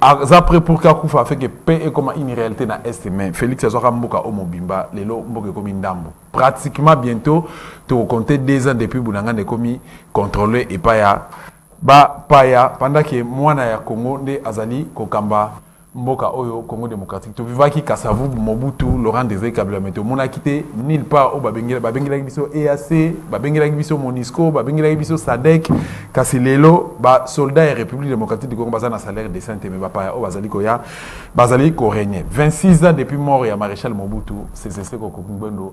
après pour Kakoufa fait que paix est comme une réalité dans l'Est, mais Félix Azora Mboka Omobimba, les lots Mboka comme Ndambo. Pratiquement bientôt, tu compter 2 ans depuis Bounanga de commis contrôlé et pas pendant que moi na Congo de Azali Kokamba Mboka Oyo Congo démocratique. Tu vois qui Kassavou Mobutu Laurent Désiré Kabila mais mon a quitté nulle part au Babengela Biso EAC, Babengela Biso Monisco, Babengela Biso Sadek, Kassilelo, soldats et République démocratique du Congo basé na salaire décent mais pas au Bazali Koya, Bazali ko régner. 26 ans depuis mort ya maréchal Mobutu, c'est ce ko Kungondo.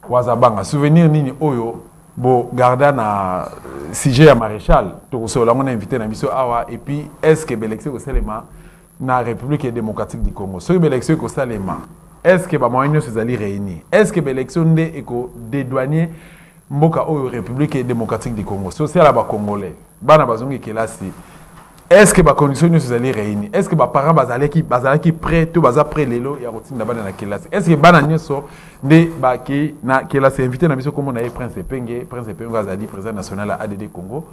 Wazabanga souvenir nini Oyo bon garda na sujet ya maréchal to so la on a invité na biso awa et puis est-ce que l'élection au Salema na République démocratique du Congo so l'élection au Salema est-ce que ba moyen se zali réunis est-ce que l'élection ndé eko dédouanier mboka o République démocratique du Congo social ba congolais bana bazongi kelasi est-ce que ba conditions se zali réunis est-ce que ba parents bazalaki prêt tout baza prêt lelo ya rotina bana na kelasi est-ce que bana nyoso ndé ba ki na kelasi invité na biso comme na Prince Penge azali président national à ADD Congo.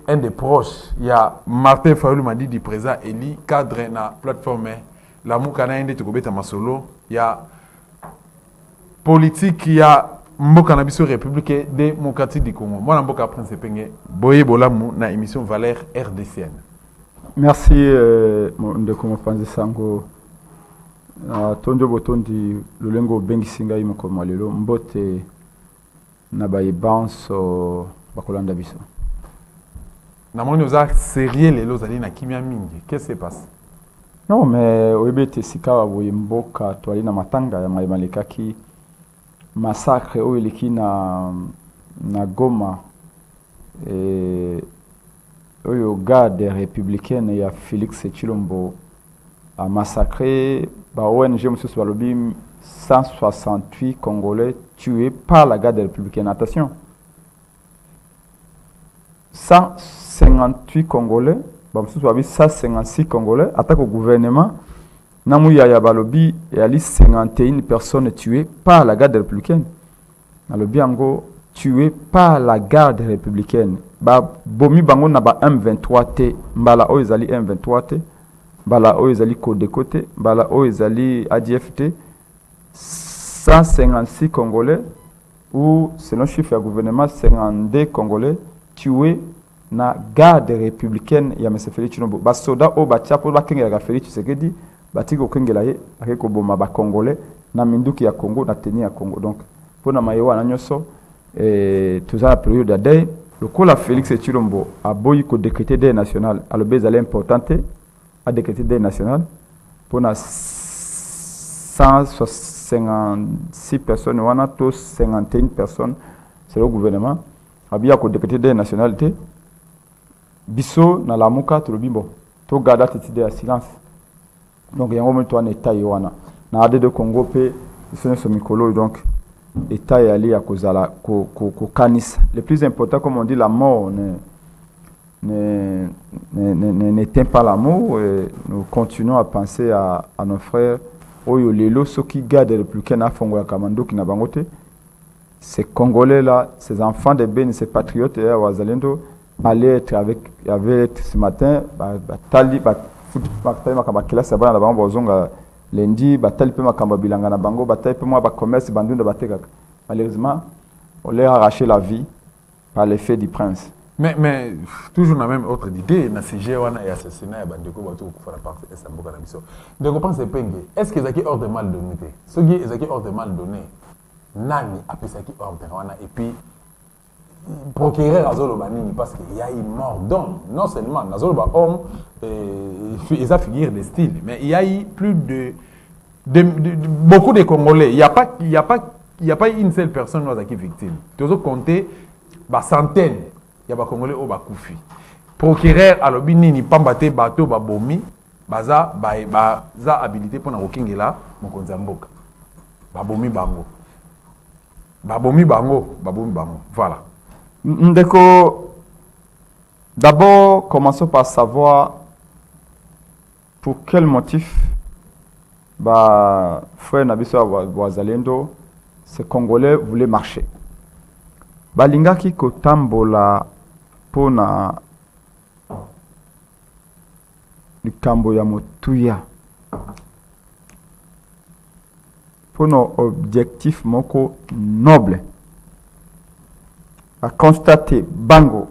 Un des proches, il y a Martin Fayoulou m'a dit du président Eli, cadre na plateforme, la Moukana Inde Tokobeta Masolo, il y a politique, il y a Mbokana Biso République démocratique du Congo. Moi, Mboka Prince Penge, Boye Bolamou, na émission Valère RDCN. Merci, de comment penser Sango. Tondo Botondi, Lulengo Bengisinga Imoko Malelo, Mbote Nabaye Banso, Bakolanda Biso. Namoni oza sérieux lelo zali na kimia mingi. Qu'est-ce qui se passe? Non, mais oyebete sika boye mboka twali na matanga ya malekaki massacre oyo eleki na Goma oyo garde républicaine ya Félix Tshilombo a massacré ba ONG mosusu balobi 168 Congolais tués par la garde républicaine. Attention. 158 Congolais, 156 Congolais, attaque au gouvernement. Namouya Yabalobi et Ali 51 personnes tuées par la garde républicaine. Nalobi Ango tuées par la garde républicaine. Bomi Bango Naba M23 T, Mbala Oizali M23 T, Mbala Oizali Kodékote, Mbala Oizali ADFT, 156 Congolais, ou selon le chiffre du gouvernement, 52 Congolais tués na garde républicaine ya M. Félix Tshilombo. Ba soda o ba tiapo ba kengela ga Félix Tshisekedi batiko kengela ye akeko boma ba congolais na minduki ya Congo na teni ya Congo. Donc pona mayewa na nyoso tuza la période de deuil le kola Félix Tshilombo a boyi ko décréter deuil national alors bezale importante a décréter deuil national pona 156 personnes wana to 51 personnes c'est le gouvernement abia ko décréter deuil nationalité biso na lamuka to bimbo to gada titide ya silence donc yango mo to en état yoana na ade de Congo pe ce sont mikolo donc état yali ya kozala ko kanisa le plus important comme on dit la mort n'éteint pas l'amour et nous continuons à penser à nos frères oyo lelo soki garde républicain na fongo ya kamando ki na bangote ces Congolais là ces enfants de Ben ces patriotes et wazalendo allaient être avec ce matin batali batali makamba classe bana bango bozonga lundi batali pe makamba bilanga na bango batali pe moi ba commerce bandunda bateka malheureusement on leur a arraché la vie par l'effet du prince. Mais toujours la même autre idée, na CG wana et assassinat ya bandeko bato ko fara partie et samboka na biso. Donc on pense penge. Est-ce que ezaki ordre mal donné? Ce qui ezaki ordre mal donné. Nani apesaki ordre wana et puis procureur azolo banini parce qu'il y a une mort d'homme. Non seulement nazolo ba homme et ça figure de style, mais il y a eu plus de beaucoup de Congolais. Il y a pas une seule personne qui est victime. Tu dois compter ba centaines. Il y a des Congolais qui ont koufi. Procureur alobi nini pambate bato ba bomi baza habilité pour na kokengela mokonzi mboka. Ba bomi bango. Voilà. Ndeko, d'abord commençons par savoir pour quel motif frère Nabiso Wazalendo ces Congolais voulaient marcher. Balingaki kotambola pona likambo ya motuya pour nos objectifs moko noble a constater bango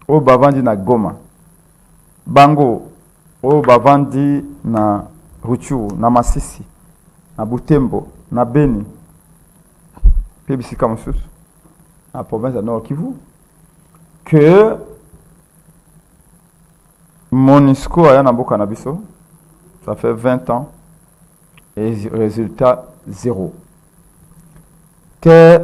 o bavandi na Goma, bango o bavandi na Ruchuru, na Masisi, na Butembo, na Beni, pe bisika mosusu na province de Nord Kivu, que MONUSCO aya na mboka na biso, ça fait 20 ans et résultat zéro. Que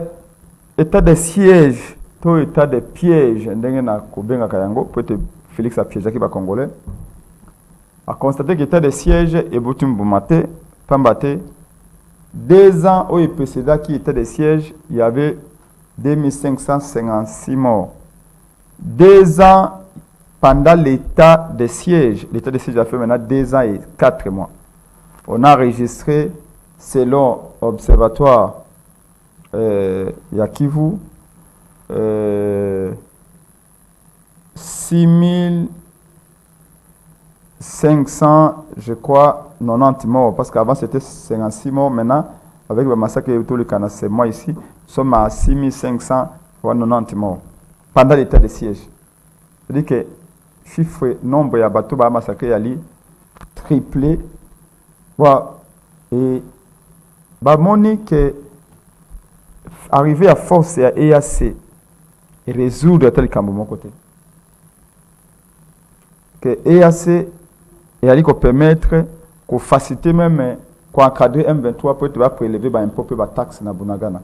état de siège, tout état de piège, ndenge na kobenga kayango, peut-être Félix a piégé qui va congolais, a constaté que l'état de siège est Boutum Boumate, Pambate. 2 ans au précédent qui était de siège, il y avait 2556 morts. 2 ans pendant l'état de siège a fait maintenant 2 ans et 4 mois. On a enregistré, selon l'Observatoire Yakivu, 6500, je crois, 90 morts, parce qu'avant c'était 56 morts, maintenant, avec le massacre et tout le Canada, c'est moi ici, nous sommes à 6590 morts, pendant l'état de siège. C'est-à-dire que le chiffre, nombre de bateaux massacrés, a triplé, et que arriver à force à EAC et résoudre tel camp de mon côté. Que EAC et allé permettre qu'on facilite même qu'on encadre M23 pour être prélever un peu de taxe na Bunagana.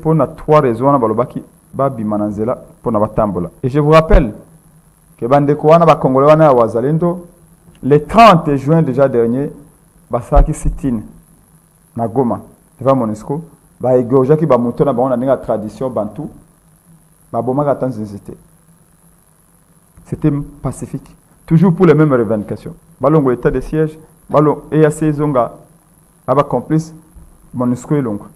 Pour 3 raisons na balobaki ba bimananzela pour na batambola. Et je vous rappelle que bandeko wana ba congolais wana wazalendo le 30 juin déjà dernier basaki sit-in na Goma devant MONUSCO ba égorgaki ba moto na ba na tradition bantou ba bomaka tant hésité. C'était pacifique. Toujours pour les mêmes revendications. Balongo l'état de siège, balon EAC zonga, aba complice, MONUSCO et longo.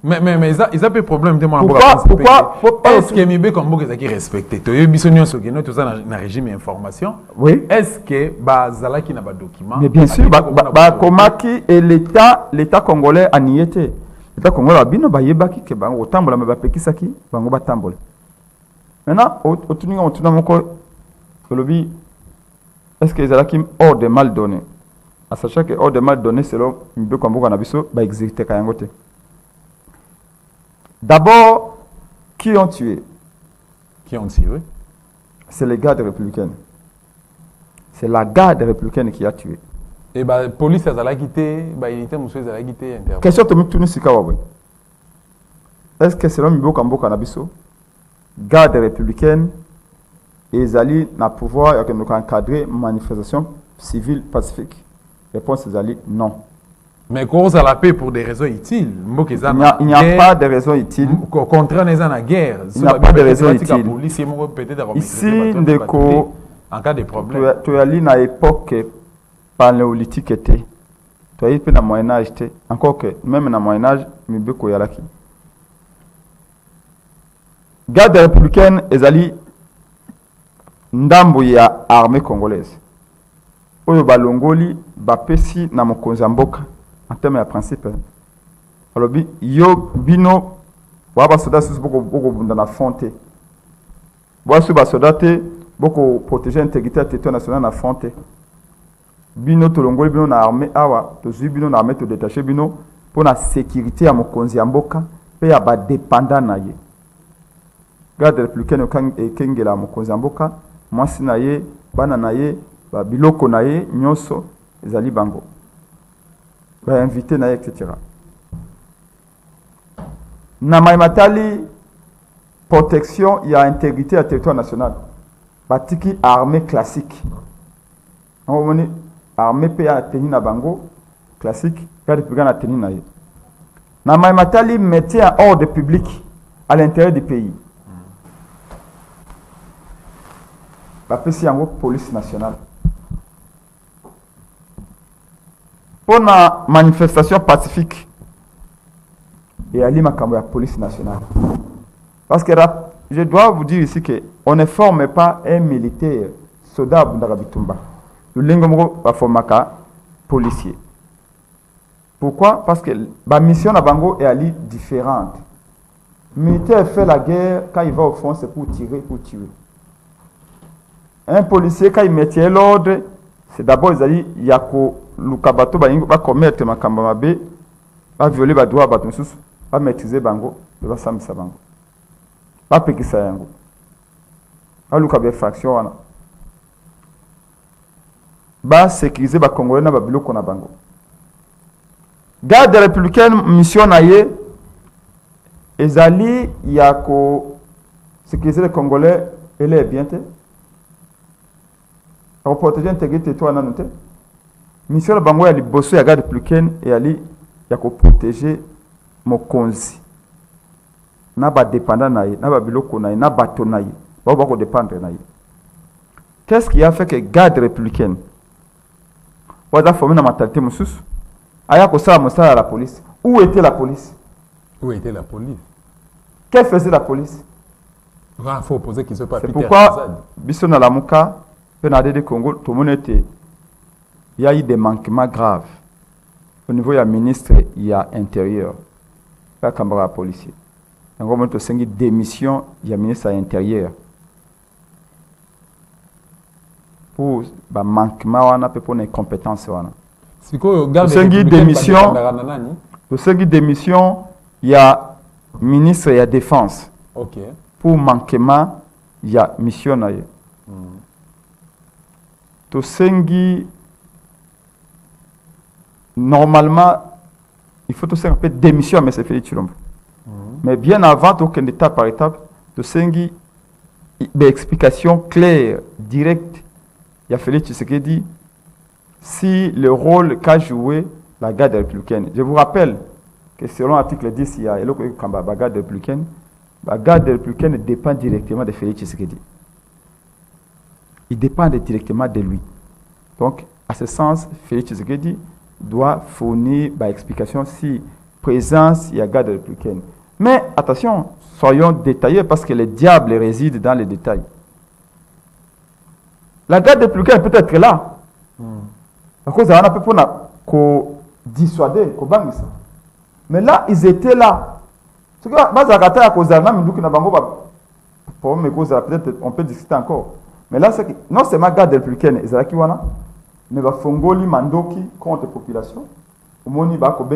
Mais ils ont des problèmes de moi. Pourquoi est-ce que Mibé Kombo qui respecté? Tu as bisogno ce que nous tout ça dans régime information. Oui. Est-ce que Bazala qui n'a pas de documents? Mais bien sûr, Komaki et l'État congolais a nié. L'État congolais a bino ba yebaki ke bango otambola me ba pekisaki bango ba tambola. Maintenant, au tuninga moko lobby, est-ce que les Alakim hors de mal donné? À sachant que hors de mal donné, selon Mbeko Kamboka Nabiso, va exécuter Kayangote. D'abord, qui ont tué? Qui ont tué? C'est les gardes républicaines. C'est la garde républicaine qui a tué. Et la police a quitté, la unité monsieur a quitté. Question de Mutuni Sikawawe. Est-ce que selon Mbeko Kamboka Nabiso, garde républicaine, et ils allaient na pouvoir encadrer manifestation civile pacifique. Réponse ils allaient non. Mais cause à la paix pour des raisons utiles. Il n'y a pas de raisons utiles. Au contraire, il y a la guerre. Il n'y a pas de raisons utiles. Ici, en cas de problème. Tu es allé à l'époque paléolithique était. Tu es allé dans le Moyen-Âge. Encore que, même dans le Moyen-Âge, il y a la garde républicaine, ils allaient ndambo ya armée congolaise oyo balongoli bapesi na mokonzi mboka en termes de principe alobi yo bino wa basoda susu boko bunda na fonte boasu basoda te boko protéger l'intégrité du territoire national na fonte bino tolongoli bino na armée awa tozui bino na armée to détacher bino pour la sécurité ya mokonzi mboka pe ya ba dépendant na ye garde républicaine kengela mokonzi mboka mwasi na ye bana na ye ba biloko na ye nyonso ezali bango ba invité na ye etc. Na maimatali protection ya intégrité ya territoire national batiki armée classique on moni armée pe ya teni na bango classique garde républicaine na teni na ye na maimatali maintien en ordre public à l'intérieur du pays. La police nationale. Pour la manifestation pacifique, il y a la police nationale. Parce que je dois vous dire ici qu'on ne forme pas un militaire, soldat Bundara Bitumba. Le lingomro va former un policier. Pourquoi? Parce que la mission de Bango est différente. Le militaire fait la guerre, quand il va au front, c'est pour tirer, pour tuer. Un policier, quand il mettait l'ordre, c'est d'abord, il y a Lukabato, va commettre ma kambamabe, va violer ma droit, va maîtriser Bango, va samisa Bango. Va péquer ça yango. Va Lukabe fraction, va sécuriser les Congolais na biloko na Bango. Garde républicaine mission naie ezali ya ko sécuriser les Congolais et les bien te pour protéger l'intégrité toi nanote mission la Bango ya liboso ya garde républicaine et ali ya ko protéger mokonzi na ba dépendant naie na ba biloko naie na bato naie ba ko dépendre naie. Qu'est-ce qui a fait que garde républicaine wada formé na mentalité mususu aya ko ça à la police? Où était la police? Où était la police? Que faisait la police? Il faut opposer qu'ils ne soient pas. C'est pourquoi biso na lamuka penade de Congo tout le monde était, il y a eu des manquements graves au niveau du ministre il y a intérieur pas camarade policier en gros on sengi démission il y a ministre à intérieur pour ba manquement wana pe pour incompétence wana. Sengi démission, il y a ministre et défense. Ok. Pour manquement, il y a mission. To sengi, normalement, il faut un peu démission, mais c'est fait Chilombo. Mais bien avant, aucun étape par étape, to sengi, des explications claires, directes. Il y a Félix Tshisekedi. Si le rôle qu'a joué la garde républicaine. Je vous rappelle que selon l'article 10, il y a la garde républicaine. La garde républicaine dépend directement de Félix Tshisekedi. Il dépend directement de lui. Donc, à ce sens, Félix Tshisekedi doit fournir une explication si présence il y a garde républicaine. Mais attention, soyons détaillés parce que le diable réside dans les détails. La garde républicaine peut être là. À cause de ça, on dissuader, mais là, ils étaient là. Peut-être on peut discuter encore. Mais là, non seulement garde républicaine, mais il fongoli mandoki contre la population. Au moins, il va y avoir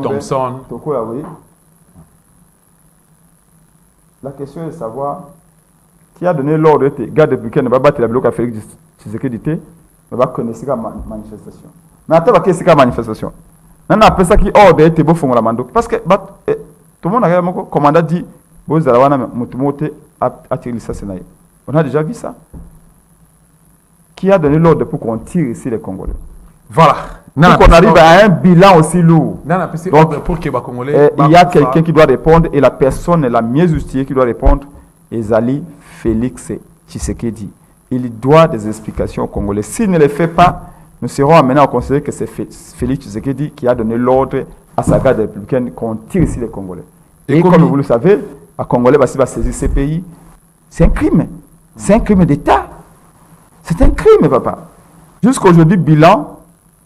Thompson. La question est de savoir qui a donné l'ordre de garde républicaine va battre la bloc à Félix Tshisekedi, mais va connaître la manifestation. Mais attends, qu'est-ce que la manifestation? On a appelé ça qui ordre était beau fond la mando parce que tout le monde a regardé mon commandant dit vous allez voir mutumote attirer ça c'est on a déjà vu ça. Qui a donné l'ordre pour qu'on tire ici les Congolais? Voilà. Pour qu'on arrive à un bilan aussi lourd. Donc, pour que les Congolais, il y a quelqu'un qui doit répondre et la personne la mieux justifiée qui doit répondre est Félix Tshisekedi. Il doit des explications aux Congolais. S'il ne les fait pas, nous serons amenés à considérer que c'est Félix Tshisekedi qui a donné l'ordre à sa garde républicaine qu'on tire ici les Congolais. Et comme vous le savez, les Congolais va saisir ces pays. C'est un crime. C'est un crime d'État. C'est un crime, papa. Jusqu'aujourd'hui, bilan,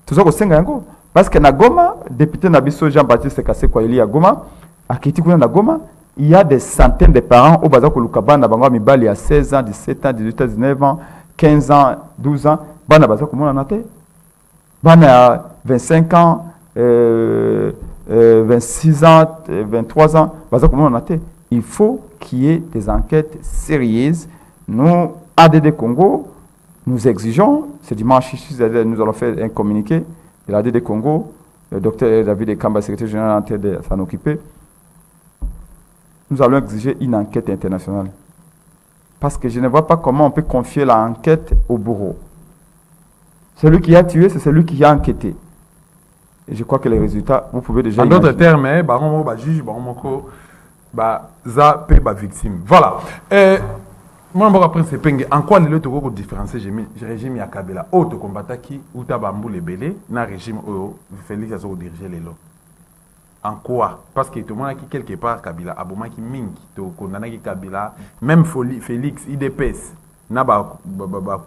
tout ça, c'est un go. Parce que na Goma, député Nabiso Jean-Baptiste Kassé-Kouaili à Goma, à Kitikouna na Goma, il y a des centaines de parents au Bazako Lukaba, Nabango Mibali à 16 ans, 17 ans, 18 ans, 19 ans, 15 ans, 12 ans, Bana Bazako Mounanate. Bana à 25 ans, 26 ans, 23 ans, Bazako Mounanate. Il faut qu'il y ait des enquêtes sérieuses. Nous, ADD Congo, nous exigeons, ce dimanche, nous allons faire un communiqué de l'ADD Congo, le docteur David Ekamba, secrétaire général, en train de s'en occuper. Nous allons exiger une enquête internationale. Parce que je ne vois pas comment on peut confier l'enquête au bourreau. Celui qui a tué, c'est celui qui a enquêté. Et je crois que les résultats, vous pouvez déjà... En d'autres termes, juge, victime. Voilà. Moi, je pense en quoi les autres ont différencié le régime de Kabila. Autre combattant qui, ou Tabambou les Belé, dans le régime où Félix a dirigé les lots. En quoi? Parce que tout le monde qui quelque part Kabila, Abouma qui mingi, tout condamné qui Kabila, même Félix, IDPS, na ba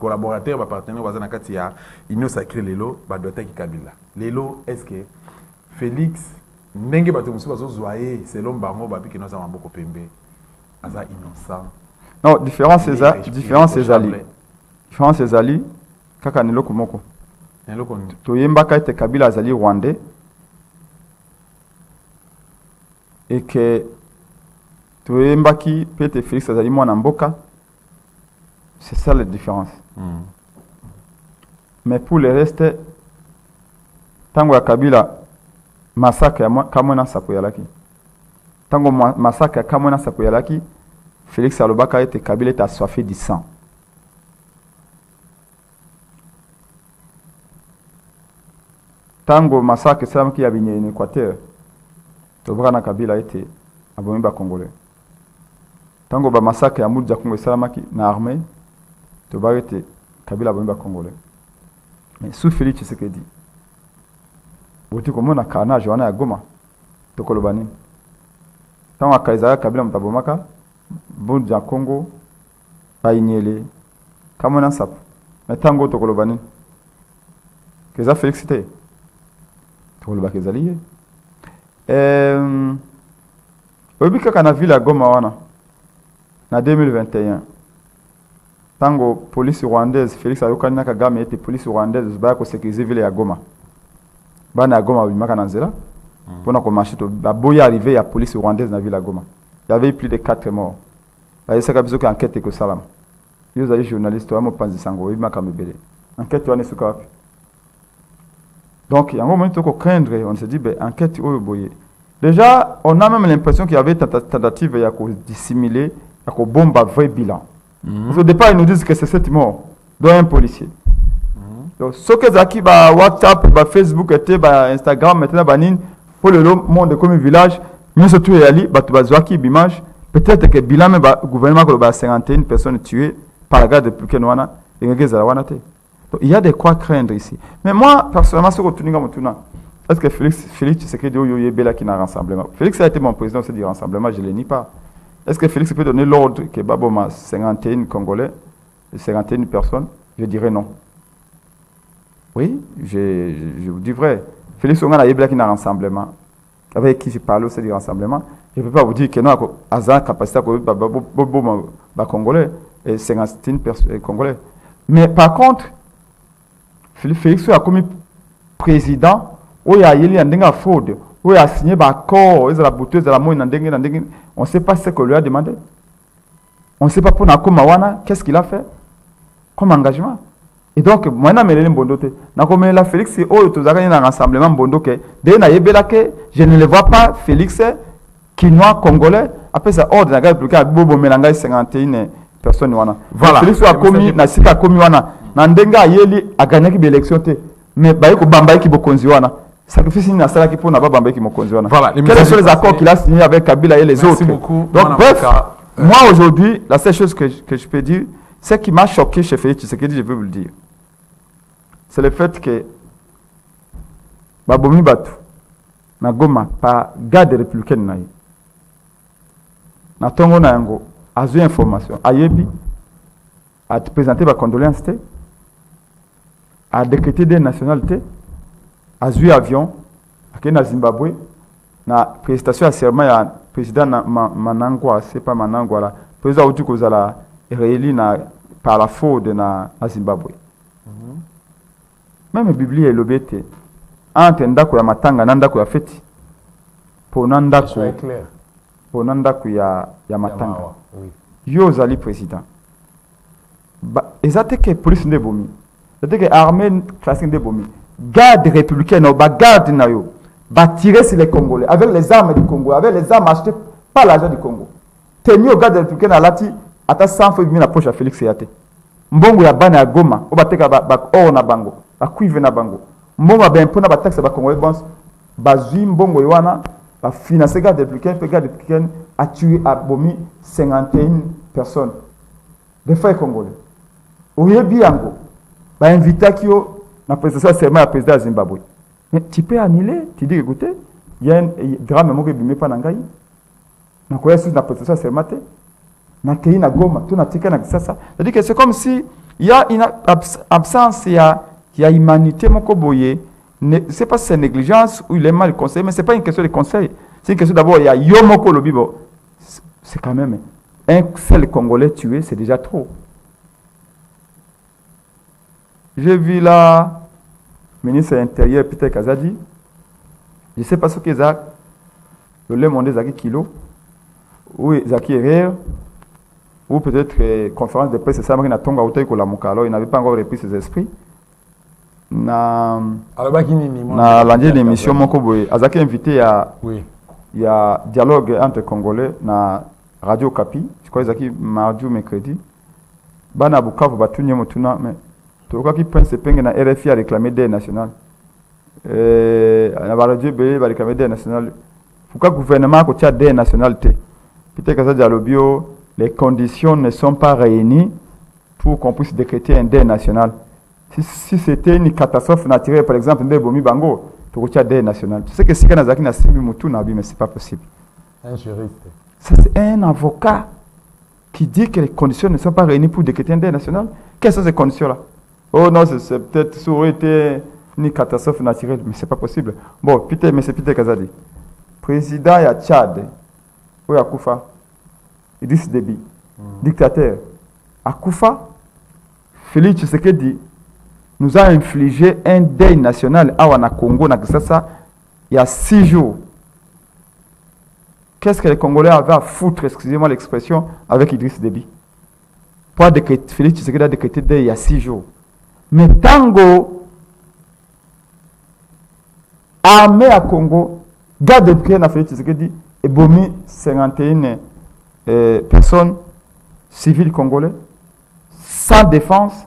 collaborateur, ba partenaire, bazana katia, il nous sacré lelo, ba doté qui Kabila. Lelo, est-ce que Félix, ndenge ba tumusu bazo zoyer, selon bango ba piki nous avons beaucoup pembe, aza innocent. Non, différence c'est ali. Différence c'est ali, kaka nilo kumoko. Nilo kon. To yemba ka ete Kabila azali rwandais. Et que Toyembaki peut-être Félix azali mwana mboka, c'est ça la différence. Mais pour le reste, tango ya Kabila massacre ya kamona sapoyalaki. Tango massacre ya kamona sapoyalaki, Félix alobaka ete Kabila est assoiffé du sang. Tango massacre salamaki ya binye en Équateur. Tobra na Kabila ete abomi ba Congolais. Tango ba massacre ya Moudja Kongo salamaki na armée, tobra ete Kabila abomi ba Congolais. Mais sous Félix Tshisekedi, oti komona carnage wana ya Goma, tokolobani. Tango akaizaya Kabila mutabomaka, Moudja Kongo, ba inyele, kamona sapo. Mais tango tokolobani. Keza Félix te. Tokolobaka ezaliye. Obi kaka na ville ya Goma wana na 2021 tango police rwandaise Félix ayokani na Kagame ete police rwandaise baya ko sécuriser ville ya Goma bana ya Goma bimaka na nzela pona ko marcher to baboya arrivé ya police rwandaise na ville ya Goma. Il y avait plus de 4 morts. Bayesaka biso ka enquête ko salama yo zali journaliste wa mopanzi sango bimaka mebele enquête wana suka wapi. Donc, il y a un moment où on craindre, on se dit, ben, enquête, déjà, on a même l'impression qu'il y avait une tentative de dissimuler, de bombe à vrai bilan. Au départ, ils nous disent que c'est 7 morts, dont un policier. Donc, ce que Zaki, WhatsApp, Facebook, Instagram, maintenant, pour le monde comme un village, mais surtout, il y a peut-être que le bilan, le gouvernement a 51 personnes tuées par la garde de Pukenwana et Ngezalawanate. Il y a de quoi craindre ici. Mais moi, personnellement, est-ce que Félix Tshisekedi Oyoye Bela qui n'a rassemblement? Félix a été mon président aussi du rassemblement, je ne le nie pas. Est-ce que Félix peut donner l'ordre que Baboma 51 Congolais, 51 personnes? Je dirais non. Oui, je vous dis vrai. Félix Onga Bela qui n'a rassemblement, avec qui je parle aussi du rassemblement, je ne peux pas vous dire que non, à la capacité de Congolais et 51 Congolais. Mais par contre, Félix a commis président, où il y a une fraude, où il a signé un accord, il y a la bouteille de la moine, on ne sait pas ce qu'on lui a demandé. On ne sait pas pour Nakomawana, qu'est-ce qu'il a fait comme engagement. Et donc, moi, je ne Félix, un rassemblement, je ne le vois pas, Félix, Quinois, Congolais, après ça, ordre, il y a 51 personnes. Voilà. Félix a commis, Nasika a commis, Nandenga yeli a gagné l'élection mais bayeko bambaye ki bokonzi wana sacrifice ni nasala ki pona bambaye ki mokonzi wana. Voilà, quels sont les accords qu'il a signés avec Kabila et les autres? Beaucoup. Donc bref, moi aujourd'hui, la seule chose que je peux dire, ce qui m'a choqué chez Félix Tshisekedi, je veux vous le dire, c'est le fait que Babomi Batu na Goma pa garde républicaine na ye na tongo na yango azu information ayebi a présenté ba condoléances a décrété des nationalités, a joué avion, à Zimbabwe, na prestation à serment ya président Manangwa, c'est pas Manangwa là, président Outu Kozala réélu par la fraude na Zimbabwe. Même la Bible est l'obété. Entre ndako ya matanga na ndako ya feti. Pour nandako ya matanga. Yo zali président. Exactement que police ne bomi. C'est-à-dire que l'armée classique de Bomi, garde républicaine, garde nayo, va tirer sur les Congolais avec les armes du Congo, avec les armes achetées par l'argent du Congo. Tenir au garde républicaine à Lati, à ta 100 fois une approche à Félix Yate. Mbongo ya bana ya Goma, au bateka ba or na bango, ba cuivre na bango. Mbongo ba impona ba taxe ba Congolais pense, ba zui mbongo yoana, ba financer garde républicaine a tué à Bomi 51 personnes. Des frères Congolais. Oyebi yango. Invité à qui na présentation seulement à président de Zimbabwe. Mais tu peux annuler, tu dis écoutez, il y a un drame moko bimé pa nangai na koya sous na protection sermate na kei na goma tout na tika na sasa. C'est-à-dire que c'est comme si il y a une absence, il y a humanité moko boye. C'est pas c'est négligence ou il est mal conseillé, mais c'est pas une question de conseil. C'est une question d'abord, il y a Yomoko Lobibo. C'est quand même un seul Congolais tué, c'est déjà trop. J'ai vu là, ministre de l'Intérieur Peter Kazadi, je ne sais pas ce que c'est, le monde des Zaki Kilo, ou Zaki Herrera, ou peut-être conférence de presse, ça m'a tonga autour de la Mokalo, il n'avait pas encore repris ses esprits. Na l'année d'émission moko boye azaki invité à oui il y a dialogue entre Congolais na Radio Kapi, je crois zaki mardi ou mercredi bana Bukavu batunye mutuna mais to ka ki pense penge na RFI a réclamé des national na radio be ba réclamer des national pourquoi gouvernement ko tia des nationalités peut-être que ça dialobio les conditions ne sont pas réunies pour qu'on puisse décréter un deuil national. Si c'était une catastrophe naturelle, par exemple, Ndebomi Bango, tu retiens des national. Tu sais que si on a Zaki na Simbi Moutou Nabi, mais c'est pas possible. Un juriste. C'est un avocat qui dit que les conditions ne sont pas réunies pour décréter un deuil national. Quelles sont ces conditions-là? Oh non, c'est peut-être ça aurait été une catastrophe naturelle, mais c'est pas possible. Bon, mais c'est Peter Kazadi. Président ya Tchad, ou Akoufa, Idriss Déby, dictateur. Akoufa, Félix Tshisekedi nous a infligé un deuil national à Wana Congo, il y a 6 jours. Qu'est-ce que les Congolais avaient à foutre, excusez-moi l'expression, avec Idriss Déby? Pour décréter, Félix Tshisekedi a décrété deuil il y a 6 jours. Mais Tango, armée à Congo, garde de prix à Félix Tshisekedi, et bomi 51 personnes civiles congolais, sans défense.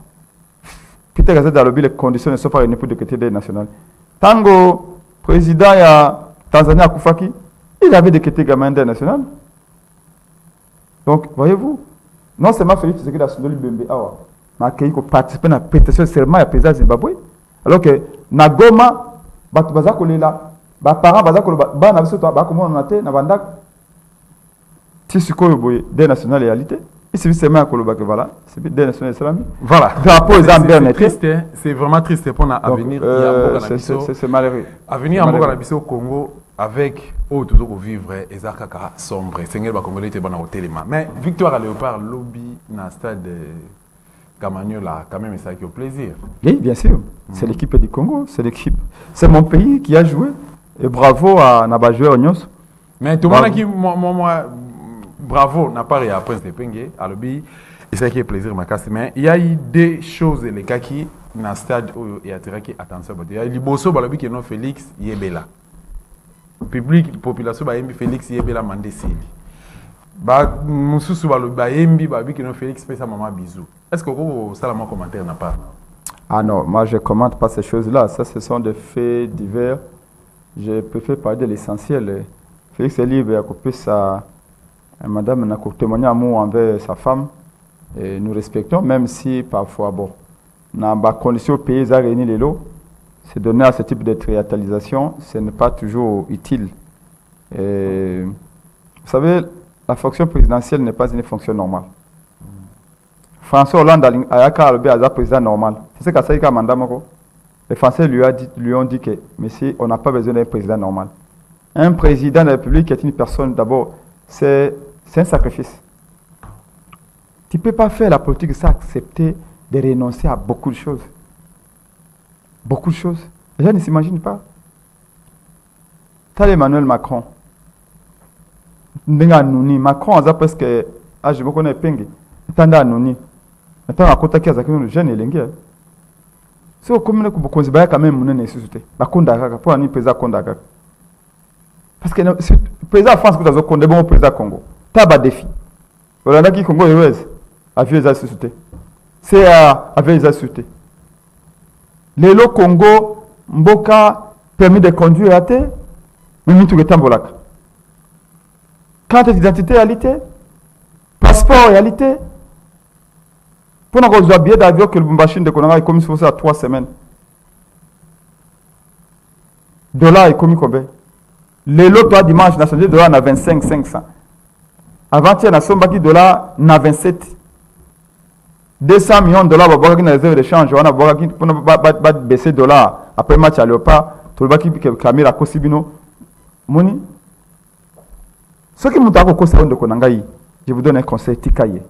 Peter Kazadi a lobby, les conditions ne sont pas réunies pour décréter deuil national. Tango, président de Tanzanie Koufaki, il avait décrété gamin deuil national. Donc, voyez-vous, non seulement Félix Tshisekedi a soutenu Bembe Awa, mais il a participé à la pétition serment à président Zimbabwe. Alors que Nagoma, Batubaza Kolela, parents Baza Kolela, Banabiso, Bakomo Nate, Nabandak, Tisuko Yoboye, deuil national réalité. C'est voilà, c'est des nations islamiques. Voilà. C'est vraiment triste pour l'avenir. C'est malheureux. Avenir à Mboka au Congo avec autour vivre et Zakaka sombre. Seigneur Congolais était bon au téléma. Mais victoire à Léopard, lobby dans le stade Gamagnola, quand même, ça qui au plaisir. Oui, bien sûr. C'est l'équipe du Congo, c'est l'équipe. C'est mon pays qui a joué. Et bravo à Nabajoué Onyos. Mais tout le monde qui moi bravo, n'a pas à Prince de Pengue, à l'objet, et ça qui est plaisir, ma casse. Mais il y a eu des choses, les cas qui, dans le stade où il y a attention, il y a eu Bosso, qui est non Félix Yebela. Public, population, Félix Yebela mandé Sili. Moussou, qui est non Félix, fait sa maman bisou. Est-ce que vous avez un commentaire n'a pas? Ah non, moi je ne commente pas ces choses-là. Ça, ce sont des faits divers. Je préfère parler de l'essentiel. Félix est libre, il a coupé sa. Madame n'a qu'à témoigner amour envers sa femme. Et nous respectons, même si parfois, bon, dans les conditions pays à réunir les lots, c'est donner à ce type de triatalisation, ce n'est pas toujours utile. Et, vous savez, la fonction présidentielle n'est pas une fonction normale. François Hollande a un président normal. C'est ce qu'a dit Mandam. Les Français lui ont dit que, monsieur, on n'a pas besoin d'un président normal. Un président de la République est une personne, d'abord, c'est un sacrifice. Tu ne peux pas faire la politique sans accepter de renoncer à beaucoup de choses. Beaucoup de choses. Les gens ne s'imaginent pas. Tu as Emmanuel Macron. Macron a presque. Ah, je me connais Pengue. Tu as Nouni. Maintenant, à côté de la jeune et l'engue. Si vous avez quand même une nécessité. Pour un président Kondaka. Parce que le président de France, vous avez bon président Congo. Tu as un défi. Vous avez dit Congo est avec les sociétés. C'est avec les sociétés. Le Congo, Mboka, permis de conduire à terre, mais tout le temps, carte d'identité réalité, passeport réalité. Pour nous avoir un billet d'avion que le machine de Konanga est commis sur ça 3 semaines. Dollar est commis combien? Les lots, toi, dimanche, na changé dollar na 25 500. Avant-hier, na sombaki dollar na 27. 200 millions de dollars, bah, na réserve de change, on a boki pour ne baisser dollar. Après match à Léopard, tout le baki qui Camille a Kosibino. Moni. Ce qui m'a dit de Konangaï, je vous donne un conseil, tikaye.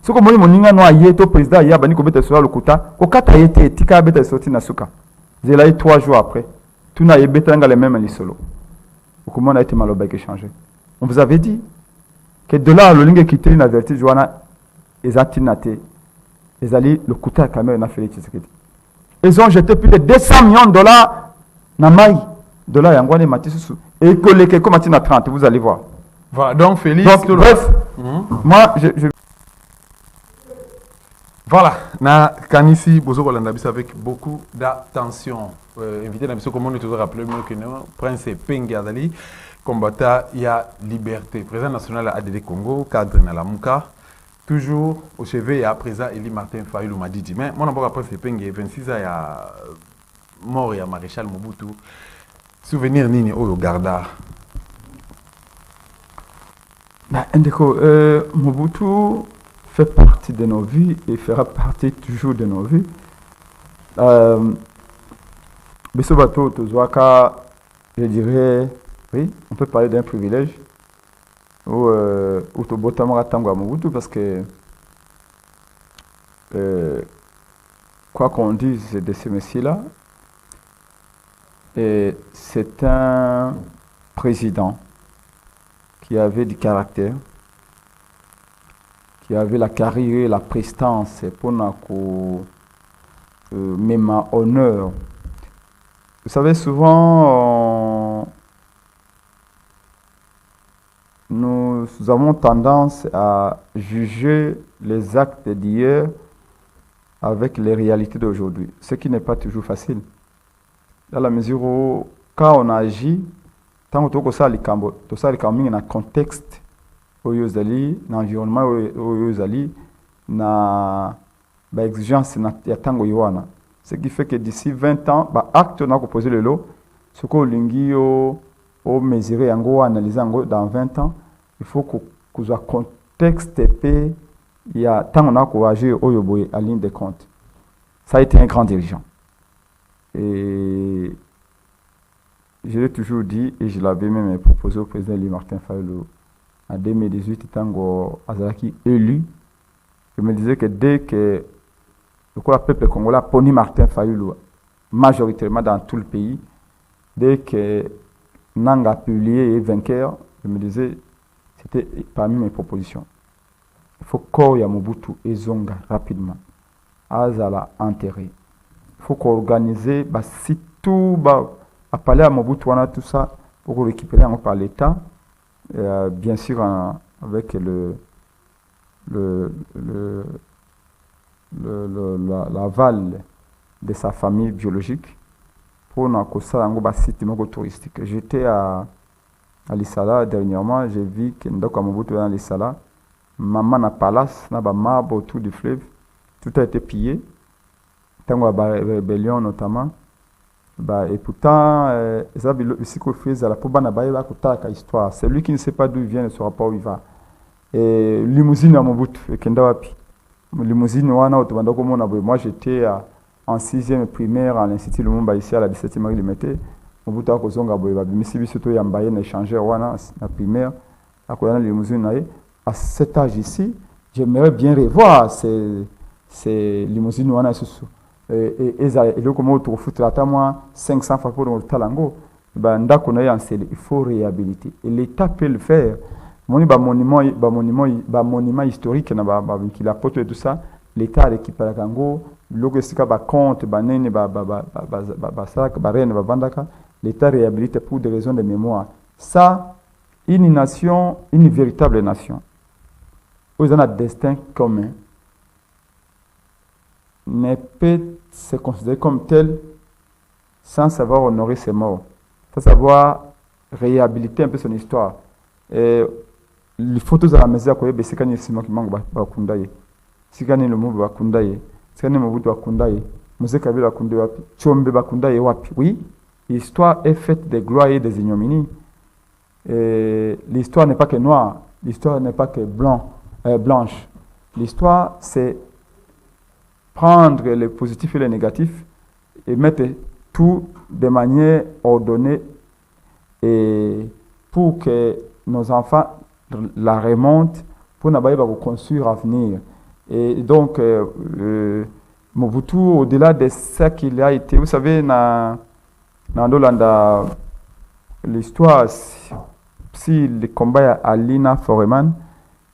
Ce que moi, mon inga no aye, to président, ya bani ko bete sur le kuta, ko kata yete, tika bete sorti na suka. J'ai là 3 jours après. Tout n'a yé nga les mêmes lisolo. Comment on a été maloba qui changé. On vous avait dit que de là, le lingue qui était une avertie, Joana, ils ont tinate, ils allaient le kuta caméra na fait Tshisekedi. Ils ont jeté plus de 200 millions de dollars na maï. Dollars yangwane matisusu. Et que les comme à 30, vous allez voir. Voilà, donc Félix. Donc, bref, moi, je... Voilà, na Kanisi Bozo Kolandabis avec beaucoup d'attention. Invité Nabiso, comment on est toujours rappelé mieux que nous, Prince Pengi Adali, combattant, il y a liberté. Président national à ADD Congo, cadre dans la Mouka, toujours au chevet, il y a présent Eli Martin Fayulu Madidi. Mais mon amour Prince Pengi, 26 ans, il y a mort, il y a Maréchal Mobutu. Souvenir Nini, au Garda. Ndeko, Mobutu fait partie de nos vies et fera partie toujours de nos vies. Bissobato, Tozwaka, je dirais, oui, on peut parler d'un privilège. Ou Tobotamara Tangwa Mobutu, parce que, quoi qu'on dise de ce monsieur-là, c'est un président qui avait du caractère, qui avait la carrière et la prestance pour nous même honneur. Vous savez, souvent, nous avons tendance à juger les actes d'hier avec les réalités d'aujourd'hui, ce qui n'est pas toujours facile. Dans la mesure où, quand on agit, tant que tu as un contexte, dans l'environnement, dans l'exigence, ce qui fait que d'ici 20 ans, acte on a proposé le lot, ce que l'ingui au mesurer, analyser dans 20 ans, il faut que un contexte épais, il y a tant on a agir à ligne de compte. Ça a été un grand dirigeant. Et je l'ai toujours dit, et je l'avais même proposé au président Eli Martin Fayulu en 2018, étant Azalaki élu, je me disais que dès que le peuple congolais a poni Martin Fayulu majoritairement dans tout le pays, dès que Nanga publié et vainqueur, je me disais, c'était parmi mes propositions. Il faut qu'il y ait Mobutu et Zonga rapidement. Azala enterré. Il faut qu'on organise, si tout, à parler à Mobutu, tout ça, pour récupérer par l'État, bien sûr avec l'aval de sa famille biologique, pour un site touristique. J'étais à Lissala dernièrement, j'ai vu que Mobutu est à Lissala, maman na palace, na marbre autour du fleuve, tout a été pillé. Tant la rébellion notamment, et pourtant, histoire. Celui qui ne sait pas d'où il vient ne saura pas où il va. Et limousine à Mobutu, limousine, moi j'étais en 6e primaire à l'Institut Lumumba ici à la 17e rue Limité. Mobutu a kozonga boyeba, bimisibi surtout yambaye na échangeur wana na primaire, à quoi limousine à cet âge ici, j'aimerais bien revoir ces limousines wana sous. Et le comment tu refutes la moi 500 fois pour le talango, il faut réhabiliter. Et l'État peut le faire. Monument historique, qui la porte et tout ça, l'État récupère la Congo, l'Ogesika compte, l'État réhabilite pour des raisons de mémoire. Ça, une nation, une véritable nation, vous avez un destin commun, ne peut se considérer comme tel sans savoir honorer ses morts, sans savoir réhabiliter un peu son histoire. Et les photos à la maison, c'est quand il y a qui manque Bakundaye, c'est quand il y a le mot Bakundaye, c'est quand il y a le mot Bakundaye, Mose Kabila Bakundaye, Tchombe Bakundaye, oui, l'histoire est faite de gloire et des ignominies. Et l'histoire n'est pas que noire, l'histoire n'est pas que blanche. L'histoire, c'est prendre les positifs et les négatifs et mettre tout de manière ordonnée et pour que nos enfants la remontent pour nous construire l'avenir. Et donc, Mobutu, au-delà de ça qu'il a été, vous savez, dans l'histoire, si le combat à Lina Foreman,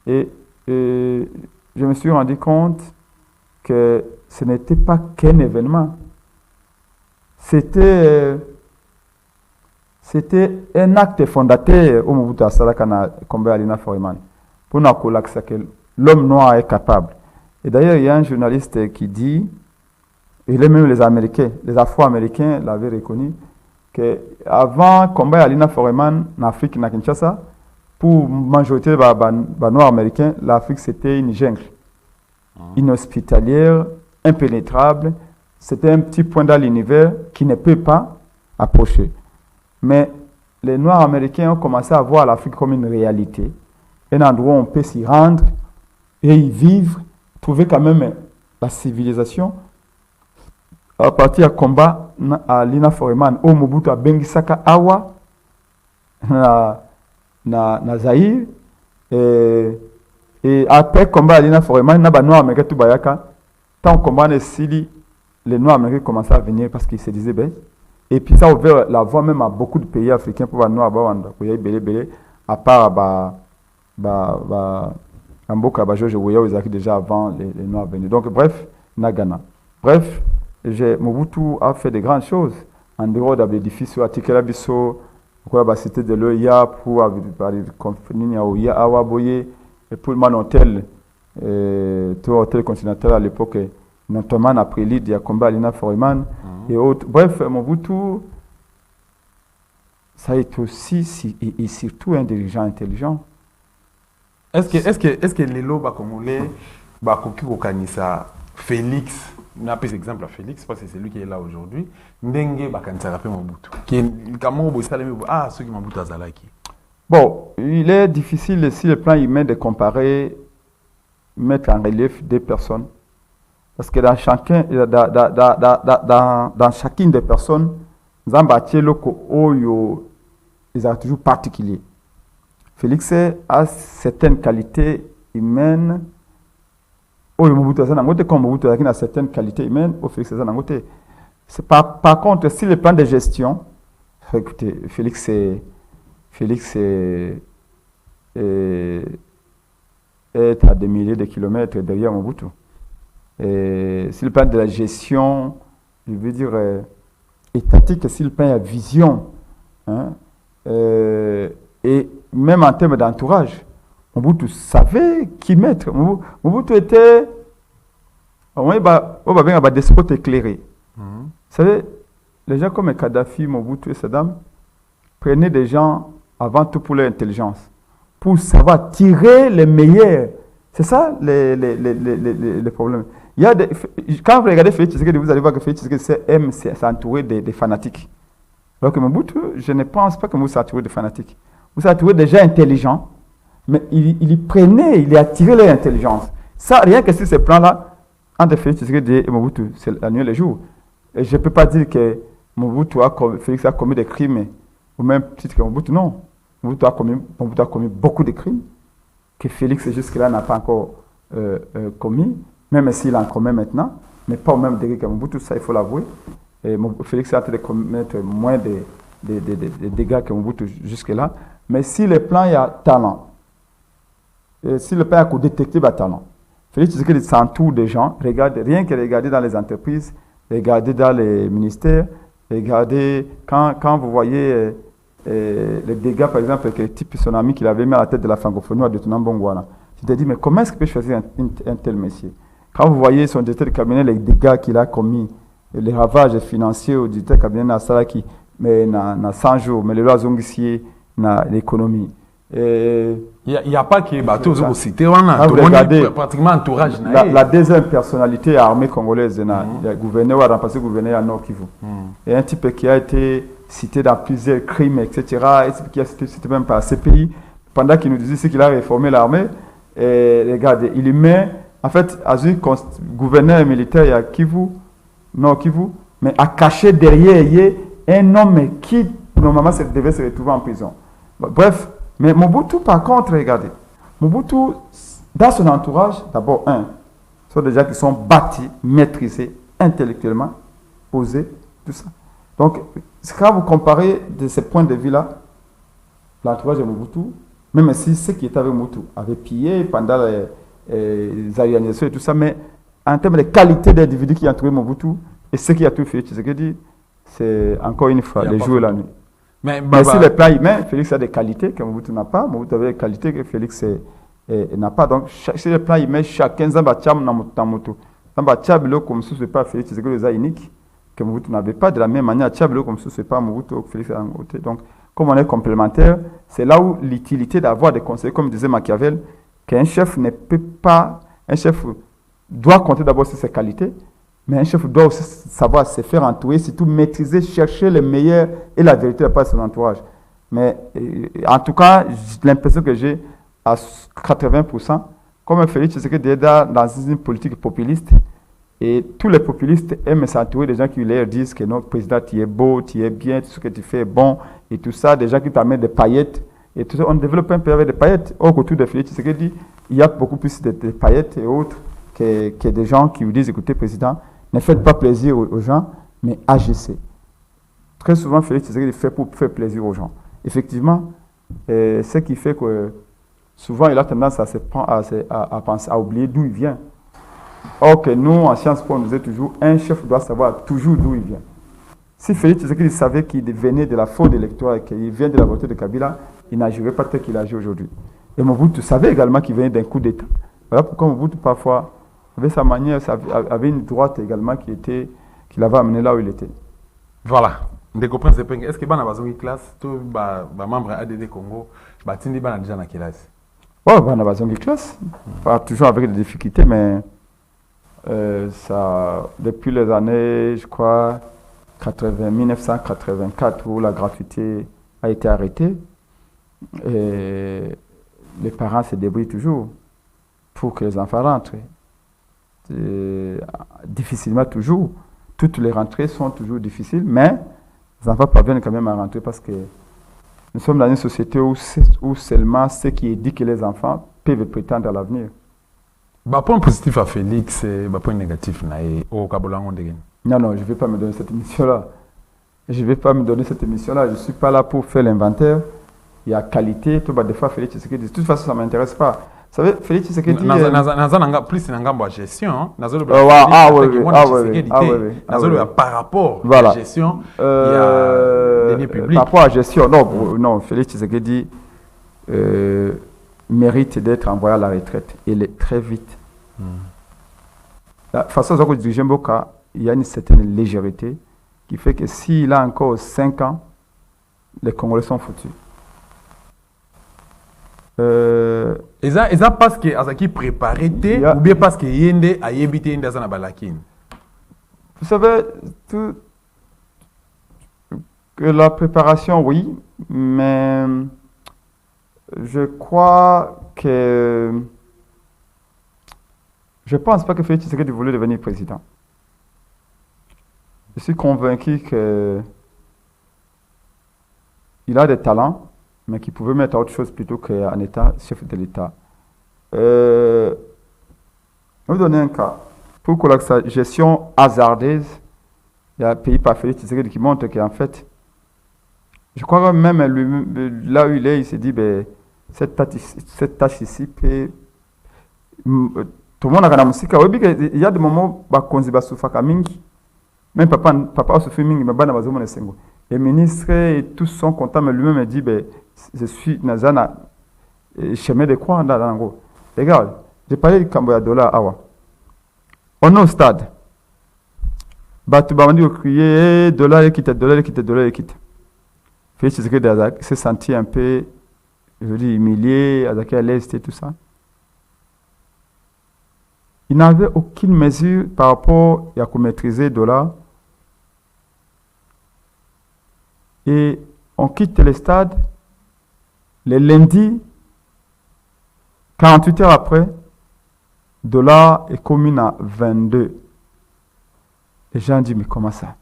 et je me suis rendu compte que ce n'était pas qu'un événement. C'était un acte fondateur au Mobutu Asalaka na combat à Lina Foreman. Pour nous dire que l'homme noir est capable. Et d'ailleurs, il y a un journaliste qui dit, et même les Américains, les Afro-Américains l'avaient reconnu, qu'avant le combat à Lina Foreman en Afrique, na Kinshasa, pour la majorité des Noirs américains, l'Afrique c'était une jungle, inhospitalière, impénétrable. C'était un petit point dans l'univers qui ne peut pas approcher. Mais les Noirs américains ont commencé à voir l'Afrique comme une réalité, un endroit où on peut s'y rendre et y vivre, trouver quand même la civilisation. À partir du combat à Lina Foreman, au Mobutu Bengisaka Awa, na Zaïre, et après le combat à Lina Foreman, les Noirs américains tout bayaka, tant le combat est sili, les Noirs américains commençaient à venir parce qu'ils se disaient ben. Et puis ça a ouvert la voie même à beaucoup de pays africains pour les Noirs à part Mboka George Weah, ils étaient déjà avant les Noirs venus. Donc bref, Nagana. Bref, Mobutu a fait de grandes choses en dehors de l'édifice sur Atikela Bisso, pour la cité de l'OIA, pour la conférence OIA Awaboye, et pour le Manotel, tout l'hôtel continental à l'époque, notamment après l'île de combat à Lina Foreman et autres. Bref, Mobutu, ça a été aussi et surtout un dirigeant intelligent. Est-ce que les lois congolais, Félix, on a pris exemple à Félix parce que c'est lui qui est là aujourd'hui, Ndenge bakanisa rappelé Mobutu. Ah, ceux qui Mobutu Azalaki. Bon, il est difficile si le plan humain de comparer, mettre en relief des personnes. Parce que dans chacune des personnes, nous avons ils sont toujours particuliers. Félix a certaines qualités humaines. Comme Mobutu a certaines qualités humaines, Félix par contre, si le plan de gestion, écoutez, Félix est à des milliers de kilomètres derrière Mobutu. Et si le plan de la gestion, je veux dire, étatique, si le plan de vision, hein, et même en termes d'entourage, Mobutu savait qui mettre. Mobutu était un despote éclairé. Vous savez, les gens comme Kadhafi, Mobutu et Saddam prenaient des gens avant tout pour leur intelligence, pour savoir tirer les meilleurs. C'est ça les problèmes. Quand vous regardez Félix Tshisekedi, vous allez voir que Félix Tshisekedi aime s'entourer des fanatiques. Alors que Mobutu, je ne pense pas que Mobutu s'entourait de fanatiques. Vous s'entourait des gens intelligents, mais il attirait leur intelligence. Ça, rien que sur ce plan-là, entre Félix Tshisekedi et Mobutu, c'est la nuit et le jour. Et je ne peux pas dire que Félix a commis des crimes, au même titre que Mobutu, non. Mobutu a commis beaucoup de crimes que Félix jusque-là n'a pas encore commis, même s'il en commet maintenant, mais pas au même degré que Mobutu, ça il faut l'avouer. Et Félix est en train de commettre moins de dégâts que Mobutu jusque-là. Mais si le plan il y a talent, si le plan a détecté le talent, Félix Tshisekedi s'entoure des gens, rien que regarder dans les entreprises, regarder dans les ministères, regardez quand vous voyez les dégâts, par exemple, que le type son ami qu'il avait mis à la tête de la francophonie à Détournant Bongwana. Tu te dis, mais comment est-ce qu'il peut choisir un tel monsieur? Quand vous voyez son directeur de cabinet, les dégâts qu'il a commis, les ravages financiers au directeur de cabinet na Salaki, mais na 100 jours, mais le loi zongissier na l'économie. Il n'y a pas que bateau aux cités, pratiquement entourage. La deuxième personnalité armée congolaise, le gouverneur a remplacé le gouverneur à Nord Kivu. Et un type qui a été cité dans plusieurs crimes, etc. Et qui a cité même par CPI, pendant qu'il nous disait ce qu'il a réformé l'armée. Et regardez, il met, en fait, Azui, gouverneur militaire à Kivu, mais a caché derrière un homme qui, normalement, devait se retrouver en prison. Bref, mais Mobutu, par contre, regardez, Mobutu, dans son entourage, d'abord, sont des gens qui sont bâtis, maîtrisés, intellectuellement, posés, tout ça. Donc, quand vous comparez de ces points de vue-là, l'entourage de Mobutu, même si ceux qui étaient avec Mobutu avaient pillé pendant les organisations et tout ça, mais en termes de qualité d'individus qui ont trouvé Mobutu, et ce qui a tout fait, Tshisekedi, c'est encore une fois le jour et la nuit. Mais sur le plan humain, Félix a des qualités que Mobutu n'a pas. Mobutu avait des qualités que Félix n'a pas. Donc, sur le plan humain, chacun a un Mobutu. Tchablo comme ce n'est pas Félix Tshisekedi est unique, que Mobutu n'avait pas. De la même manière, Tchablo comme ce n'est pas Mobutu que Félix a côté. Donc, comme on est complémentaires, c'est là où l'utilité d'avoir des conseillers, comme disait Machiavel, qu'un chef ne peut pas, un chef doit compter d'abord sur ses qualités, mais un chef doit aussi savoir se faire entourer, surtout maîtriser, chercher le meilleur et la vérité de son entourage. Mais en tout cas, l'impression que j'ai à 80%, comme Félix Tshisekedi est dans une politique populiste, et tous les populistes aiment s'entourer des gens qui leur disent que notre président, tu es beau, tu es bien, tout ce que tu fais est bon, et tout ça, des gens qui t'amènent des paillettes, et tout ça. On développe un peu avec des paillettes. Autour de Félix Tshisekedi, il y a beaucoup plus de paillettes et autres que des gens qui vous disent, écoutez, président, ne faites pas plaisir aux gens, mais agissez. Très souvent, Félix Tshisekedi fait pour faire plaisir aux gens. Effectivement, ce qui fait que souvent, il a tendance à penser, à oublier d'où il vient. Or que nous, en Sciences Po, on nous disait toujours, un chef doit savoir toujours d'où il vient. Si Félix Tshisekedi savait qu'il venait de la fraude électorale et qu'il vient de la volonté de Kabila, il n'agirait pas tel qu'il agit aujourd'hui. Et Mobutu savait également qu'il venait d'un coup d'État. Voilà pourquoi Mobutu, parfois, avait sa manière, avait une droite également qui l'avait amené là où il était. Voilà. Est-ce que vous avez une classe, tous les membres ADD Congo, vous avez déjà dans quelle classe? Oui, on a besoin de classe. Pas toujours avec des difficultés, mais ça, depuis les années, je crois, 1984, où la gratuité a été arrêtée, et les parents se débrouillent toujours pour que les enfants rentrent. Difficilement toujours. Toutes les rentrées sont toujours difficiles, mais les enfants parviennent quand même à rentrer parce que nous sommes dans une société où seulement ce qui est dit que les enfants peuvent prétendre à l'avenir. Point positif à Félix et point négatif au Kabolango. Non, je ne vais pas me donner cette émission-là. Je ne suis pas là pour faire l'inventaire. Il y a qualité. Des fois, Félix Tshisekedi dit, de toute façon, ça ne m'intéresse pas. Vous savez, Félix Tshisekedi dit... Plus en gestion. Par rapport à la gestion, il y a des publics. Par rapport à la gestion, non, Félix Tshisekedi mérite d'être envoyé à la retraite. Il est très vite. La façon dont vous dirigez Mboka, il y a une certaine légèreté qui fait que s'il a encore 5 ans, les Congolais sont foutus. Et ça parce que Azaki préparé ou bien parce que Yende a évité Yende à Balakin. Vous savez, que la préparation, oui, mais je crois que je ne pense pas que Félix Tshisekedi voulait devenir président. Je suis convaincu qu'il a des talents, mais qu'il pouvait mettre à autre chose plutôt qu'en étant chef de l'État. Je vais vous donner un cas. Pour que sa gestion hasardeuse, il y a un pays par Félix Tshisekedi qui montre qu'en fait, je crois que même lui, là où il est, il s'est dit, cette tâche ici peut... Tout le monde a regardé la musique. Il y a des moments où il y a souffert mingi. Même papa a souffert mingi, mais il y a des les ministres et tous sont contents, mais lui-même dit, je suis dans un chemin de croix dans l'ango. Regarde, j'ai parlé du Camboya dollar awa. On est au stade. Tu vas me crier, dollar équite. Félix Tshisekedi s'est senti un peu, je veux dire, humilié, à l'est et tout ça. Il n'avait aucune mesure par rapport à maîtriser le dollar. Et on quitte le stade. Le lundi, 48 heures après, dollar est commune à 22. Les gens disent, mais comment ça?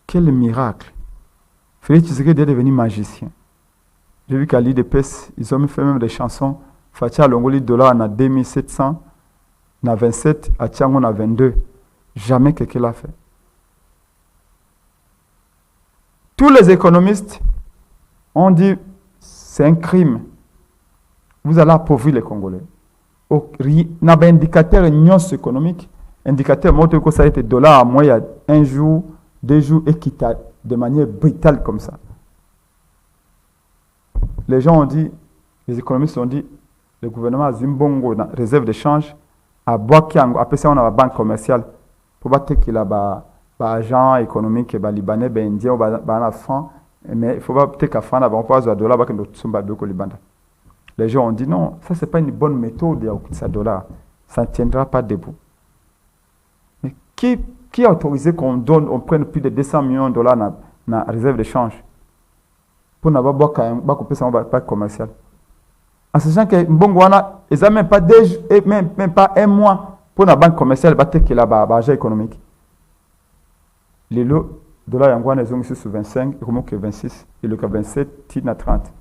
Quel miracle! Félix Tshisekedi est devenu magicien. J'ai vu qu'à l'IDPS, ils ont fait même des chansons. Fatia Longoli dollar en a 2700, en a 27, à Tiango en a 22. Jamais quelqu'un l'a fait. Tous les économistes ont dit c'est un crime. Vous allez appauvrir les Congolais. Il y a un indicateur économique, indicateur montre que ça a été dollar à moi il y a un jour, 2 jours, et qui t'a de manière brutale comme ça. Les gens ont dit, les économistes ont dit, le gouvernement a Zimbongo dans réserve de change, à Boakiango, après ça on a la banque commerciale, pour battre qu'il a un agent économique, libanais, indien, un franc, mais il faut pas peut-être qu'à franc, on passe à dollar, les gens ont dit non, ça c'est pas une bonne méthode, ça dollar, ça ne tiendra pas debout. Mais qui a autorisé qu'on donne, on prenne plus de 200 millions de dollars dans la réserve de change pour n'avoir pas couper ça pas commercial? En sachant que Mbongwana, ils n'ont même pas même pas un mois pour la banque commerciale battre qu'il a l'argent économique. Les lots dollars Yangwana ils ont mis sur 25, et comment que 26, et le cas 27, il à 30.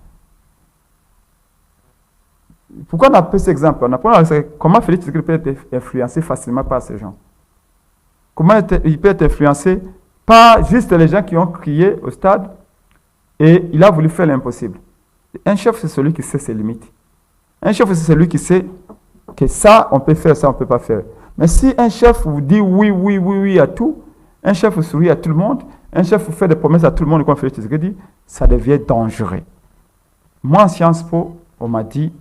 Pourquoi on a pris cet exemple? On a pris comment Félix Tshisekedi peut être influencé facilement par ces gens? Comment il peut être influencé par juste les gens qui ont crié au stade et il a voulu faire l'impossible. Un chef, c'est celui qui sait ses limites. Un chef, c'est celui qui sait que ça, on peut faire, ça, on ne peut pas faire. Mais si un chef vous dit oui, oui, oui, oui à tout, un chef vous sourit à tout le monde, un chef vous fait des promesses à tout le monde, comme Félix Tshisekedi, ça devient dangereux. Moi, en Sciences Po, on m'a dit,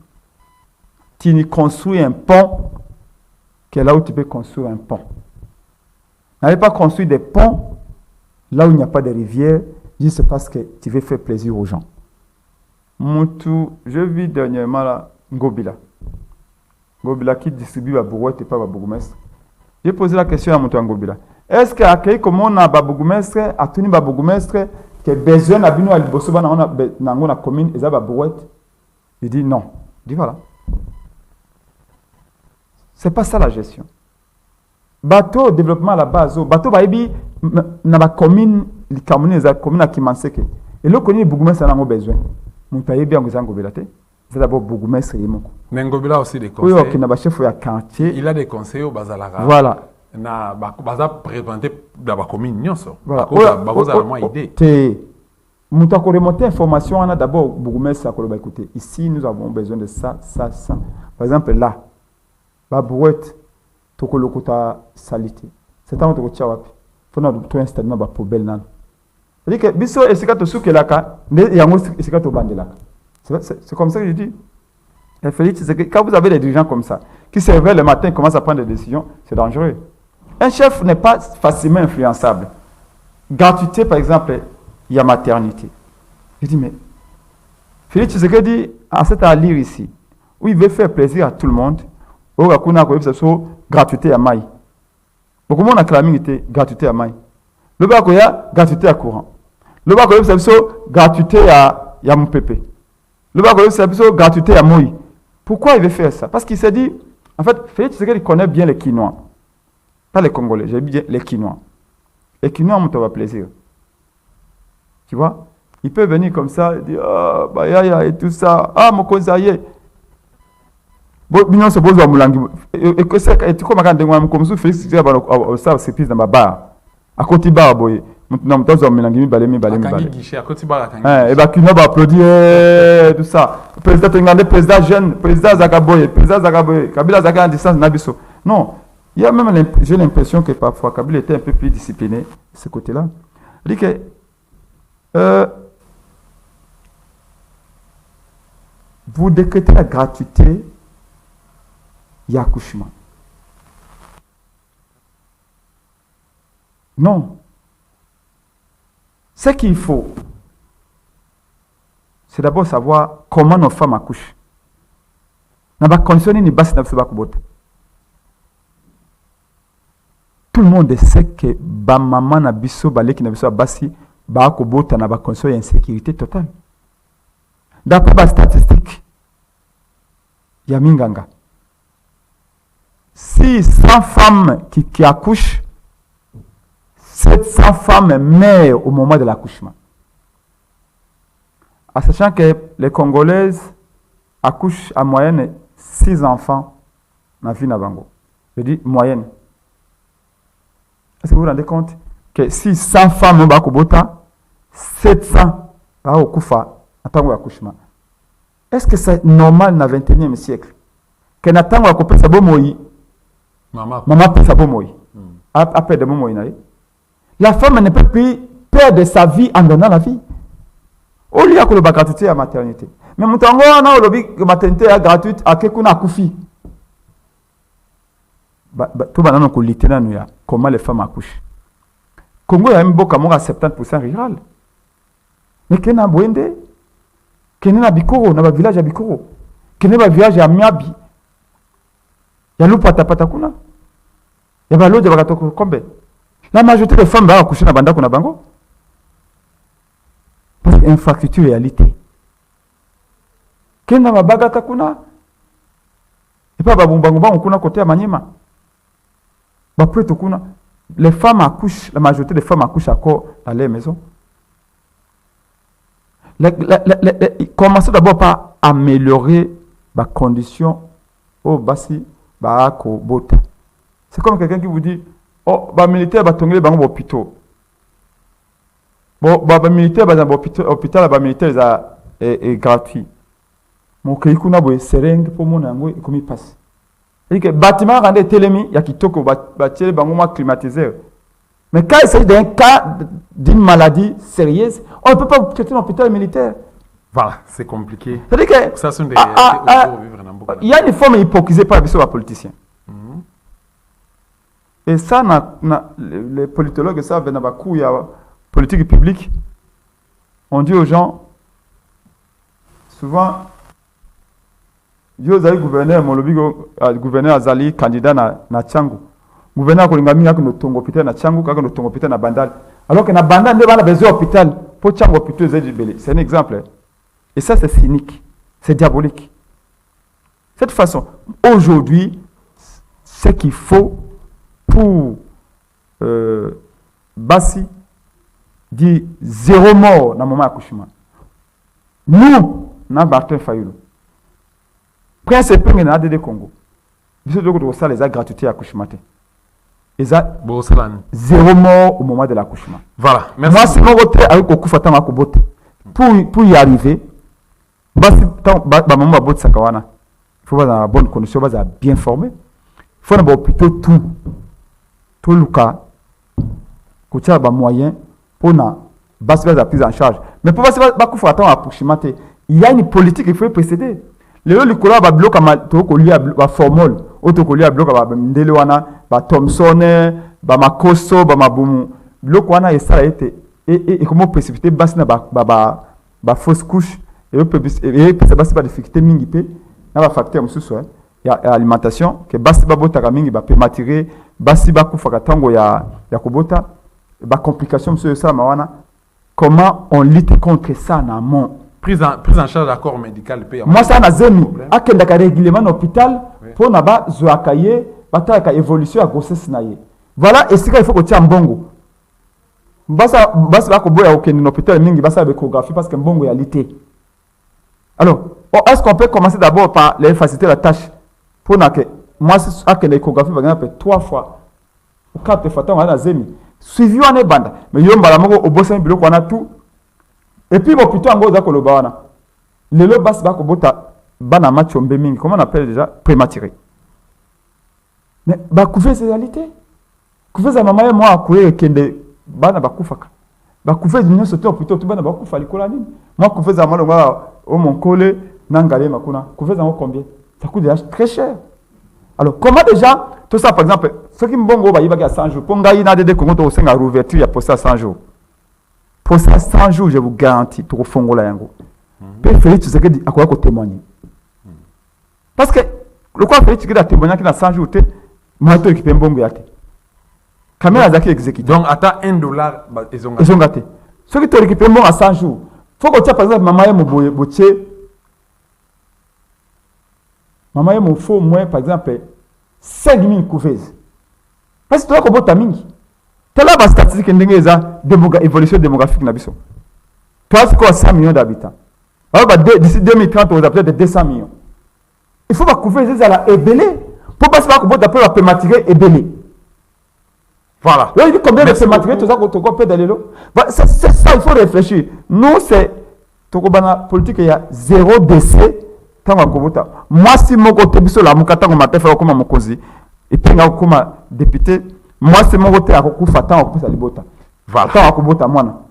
tu ne construis un pont que là où tu peux construire un pont. N'allez pas construire des ponts là où il n'y a pas de rivière, juste parce que tu veux faire plaisir aux gens. Je vis dernièrement là, Ngobila. Ngobila qui distribue à Bourouette et pas à Bourgoumestre. J'ai posé la question à Moutou Ngobila. Est-ce qu'accueillir comme on a Bourgoumestre, à tout le Bourgoumestre, que besoin d'abino à Libosoba dans la commune, et ça va Bourouette? Il dit non. Il dit voilà. C'est pas ça la gestion. Bateau développement à la base, bateau baïbi na ba commune les communes za commune à Kimanseke. Et le connu Bougumestre en a besoin. Mon taillé bien vous Ngobelate. C'est d'abord Bougumestre yemoko. Mais Ngobila aussi des conseils. Oui, ok, na ba chef ya quartier. Il a des conseils au Bazalara. Voilà. Na baza présenté dans la commune nyonso. Voilà. Baza la moins idée. Té Mouta ko remonter information on a d'abord Bougumestre à Koloba écoutez. Ici nous avons besoin de ça, ça, ça. Par exemple là, Babouette Tokolokota salité. C'est un autre tchawapi. Faut nous trouver un stade ma poubelle nan. C'est-à-dire que biso esikato sukelaka, ne yango esikato bandelaka. C'est comme ça que je dis. Et Félix, c'est que quand vous avez des dirigeants comme ça, qui se réveillent le matin et commencent à prendre des décisions, c'est dangereux. Un chef n'est pas facilement influençable. Gratuité, par exemple, il y a maternité. Je dis, mais Félix Tshisekedi a cette à lire ici, où il veut faire plaisir à tout le monde. Au Rakuna, gratuité à maille. Beaucoup de monde a clamé gratuité à maille. Le Bakoya, gratuité à courant. Le Bakoya, c'est gratuité à Moupepe. Le Bakoya, c'est gratuité à Moui. Pourquoi il veut faire ça? Parce qu'il s'est dit, en fait, Félix Tshisekedi connaît bien les Quinois. Pas les Congolais, j'ai dit les Quinois. Les Quinois ont plaisir. Tu vois? Il peut venir comme ça et dire, ah, bah, ya, et tout ça. Ah, mon conseiller. Bino se bozo mulangi et que c'est et comme quand ngwa comme Félix Tshisekedi ça c'est prise dans ma bar à côté bar boy maintenant mtazo mulangi mi balemi guichet à côté bar à et bah qui va applaudir tout ça président Tengande président jeune président Zakaboye Kabila Zaka en distance nabiso non il y a même j'ai l'impression que parfois Kabila était un peu plus discipliné de ce côté-là. Il dit que vous décrétez la gratuité. Il y a accouchement. Non. Ce qu'il faut, c'est d'abord savoir comment nos femmes accouchent. N'a pas conditionné ni basse n'a pas kubote. tout le monde sait que ba maman na biso baleki na biso basi ba ko bota na ba condition d'insécurité totale. D'après les statistiques, il y a Minganga. Si 100 femmes qui accouchent, 700 femmes meurent au moment de l'accouchement. En sachant que les Congolaises accouchent en moyenne 6 enfants dans la vie de Bango. Je dis moyenne. Est-ce que vous vous rendez compte que si 100 femmes ont akobota, 700 ont kufa en tant qu'accouchement. Est-ce que c'est normal dans le 21e siècle que Nathan a coupé sa bomoi? Maman peut sa bomoi. Après de bomoi. La femme ne peut plus perdre sa vie en donnant la vie. Au lieu que le gratuité à maternité. Mais mon tango na olobi maternité à gratuite à kekuna kufi. Tout banana ko litena nuya comment les femmes accouchent. Congo ya mboka mo 70% rural. Mais kena boende kena na Bikoro na ba village ya Bikoro. Kena ba village ya Miabi. Ya lupata pata kuna. Ya ba loje bakatoko kombe. La majorité des femmes va accoucher na banda kuna bango. Parce que infrastructure réalité. Kena mabagata kuna. Et pas babumbango ba kuna côté ya Manyema. Ba pweto kuna. Les femmes accouchent, la majorité des femmes accouchent encore dans les maisons. Commencez d'abord par améliorer les conditions au basi baako bota. C'est comme quelqu'un qui vous dit oh ba militaire ba tongele bango hôpital. Bon ba militaire ba hôpital ba militaire est gratuit. Mon kei kuna boye serenge pour mon yango comme il passe. Et que bâtiment rendé télémi ya kitoko ba tirer bango ma climatiseur. Mais quand il s'agit d'un cas d'une maladie sérieuse, on ne peut pas traiter un hôpital militaire. Voilà, c'est compliqué. C'est-à-dire que ça sont des il y a une forme hypocrisie par les politiciens. Et ça, les politologues savent, il y a politique publique. On dit aux gens, souvent, Yo Zali gouverneur, mon lobby gouverneur Azali candidat na Tchangu. Gouverneur Kolingami a no tongo hôpital na Tchangu, ka no tongo hôpital na Bandal. Alors que na Bandal ne va pas besoin hôpital pour Tchangu hôpital Zedibele. C'est un exemple. Et ça c'est cynique, c'est diabolique. De cette façon, aujourd'hui, ce qu'il faut pour Bassi dit 0 mort dans le moment d'accouchement. Nous, na Martin Fayulu. Prince et Penge na ADD Congo. Biso doko to sala les gratuité accouchement. Et ça 0 mort au moment de l'accouchement. Voilà. Merci. Moi c'est mon côté avec okufata makobote. Pour y arriver, basi ba maman ba bote sakawana. Il faut avoir une bonne condition, basi bien formé. Il faut avoir plutôt tout le cas kotia ba moyen pour na basi ba prise en charge. Mais pour basi ba kufata accouchement, il y a une politique qu'il faut précéder. Le likolo ba bloc ama to ko lia ba formol auto ko lia bloc ba ndele wana ba Thomson ba makoso ba mabumu bloc wana et ça été et comment précipiter basi na ba fausse couche et peut basi ba difficulté mingi pe na ba facteur mususu ya alimentation que basi ba bota mingi ba prématuré basi ba kufa tango ya kobota ba complication mususu ça mawana. Comment on lutte contre ça en amont? Prise en charge d'accord médical. Moi, ça n'a zémi. A qu'il y a un règlement d'hôpital pour n'a zoakaye, bataka évolution à grossesse naie. Voilà, et c'est qu'il faut que tu aies un bongo. Basa va koboya au hôpital mingi basa échographie parce que bongo est alité. Alors, est-ce qu'on peut commencer d'abord par les faciliter la tâche pour que moi, à que l'échographie va gagner 3 fois ou 4 fois on a zémi. Suivi on est bande. Mais yom balamogo au boss un bureau qu'on a tout. Et puis, plutôt en gros, le lot basse va kobota bana match mingi, comment on appelle déjà prématuré. Mais bah couvrir ces réalités. Couvrir sa maman et moi à courir kende bana ba kufaka. Bah couvrir d'une sauter plutôt tout bana ba kufa likolani. Moi couvrir sa maman au mon collé nangale makuna. Couvrir ça combien? Ça coûte déjà très cher. Alors comment déjà tout ça par exemple, ce qui mbongo ba yibaki à 100 jours. Ponga ina de Congo to senga rouverture ya pour ça 100 jours. Pour ça, 100 jours, je vous garantis, tu refonds la yango. Puis Félix Tshisekedi a quoi témoigner. Parce que le quoi Félix Tshisekedi a témoigné qu'il a 100 jours, moi, tu équipes un bon gâté. caméra azaki exécuté. Donc ata $1 ils ont gâté. Ceux qui te récupèrent à 100 jours. Faut que tu par exemple maman mo boye maman mo faut moins par exemple 5000 couveuses. Parce que toi ko bota mingi. Tala ba statistique ndenge eza évolution démographique na biso. Toi c'est quoi 100 millions d'habitants. Alors d'ici 2030 on a peut-être 200 millions. Il faut pas couvrir ça là ébélé. Pour pas se faire que d'après la pématiré ébélé. Voilà. Oui, il dit combien de pématiré tout ça qu'on peut d'aller là. C'est ça il faut réfléchir. Nous c'est Tokobana politique il y a 0 décès tant qu'on moi si mon côté biso la mukata on m'a fait comme mokozi et puis nga comme député moi c'est mon côté à kufa tant on peut ça libota. Voilà. Tant ko bota mwana.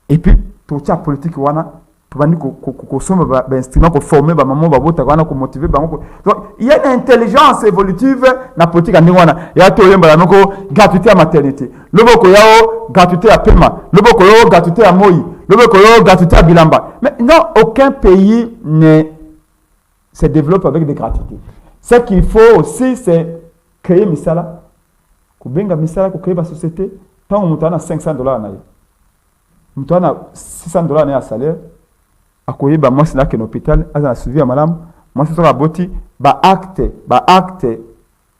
Et puis tout ça politique wana tobandi ko somba ba instrument ko former ba maman ba bota wana ko motiver bango. Donc il y a une intelligence évolutive na politique andi wana ya to yemba nako gratuité à maternité. Loboko yao gratuité à paiement. Loboko yao gratuité à moi. Loboko yao gratuité à bilamba. Mais non, aucun pays ne se développe avec des gratuités. Ce qu'il faut aussi c'est créer misala. Ko benga misala ko créer ba société tant on a $500 na yo. On a $600 na salaire. Akoyeba moi c'est là que l'hôpital a suivi à madame moi c'est sur la boti ba acte